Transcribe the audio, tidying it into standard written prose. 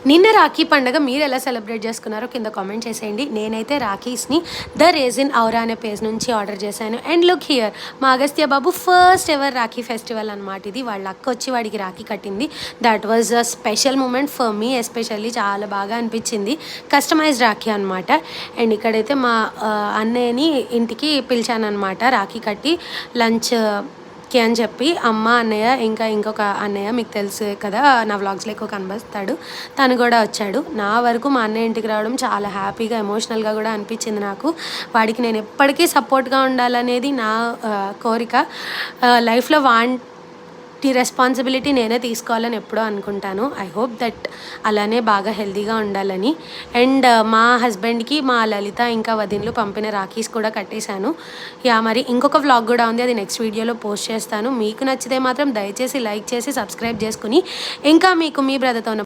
నిన్న రాఖీ పండుగ మీరు ఎలా సెలబ్రేట్ చేసుకున్నారో కింద కామెంట్ చేసేయండి. నేనైతే రాఖీస్ని ద రేజిన్ ఔరా అనే పేజ్ నుంచి ఆర్డర్ చేశాను. అండ్ లుక్ హియర్, మా అగస్త్య బాబు ఫస్ట్ ఎవర్ రాఖీ ఫెస్టివల్ అనమాట ఇది. వాళ్ళ అక్క వచ్చి వాడికి రాఖీ కట్టింది. That was a special moment for me especially. చాలా బాగా అనిపించింది. కస్టమైజ్డ్ రాఖీ అనమాట. అండ్ ఇక్కడైతే మా అన్నయ్యని ఇంటికి పిలిచాను అనమాట రాఖీ కట్టి లంచ్ కి అని చెప్పి. అమ్మ, అన్నయ్య, ఇంకా ఇంకొక అన్నయ్య, మీకు తెలుసు కదా నా వ్లాగ్స్లో ఎక్కువ కనిపిస్తాడు, తను కూడా వచ్చాడు. నా వరకు మా అన్నయ్య ఇంటికి రావడం చాలా హ్యాపీగా, ఎమోషనల్గా కూడా అనిపించింది నాకు. వాడికి నేను ఎప్పటికీ సపోర్ట్గా ఉండాలనేది నా కోరిక. లైఫ్లో రెస్పాన్సిబిలిటీ నేనే తీసుకోవాలని ఎప్పుడో అనుకుంటాను. ఐ హోప్ దట్ అలానే బాగా హెల్తీగా ఉండాలని. అండ్ మా హస్బెండ్కి మా లలిత ఇంకా వదిన్లు పంపిన రాఖీస్ కూడా కట్టేశాను. మరి ఇంకొక వ్లాగ్ కూడా ఉంది, అది నెక్స్ట్ వీడియోలో పోస్ట్ చేస్తాను. మీకు నచ్చితే మాత్రం దయచేసి లైక్ చేసి సబ్స్క్రైబ్ చేసుకుని, ఇంకా మీకు మీ బ్రదర్తో ఉన్న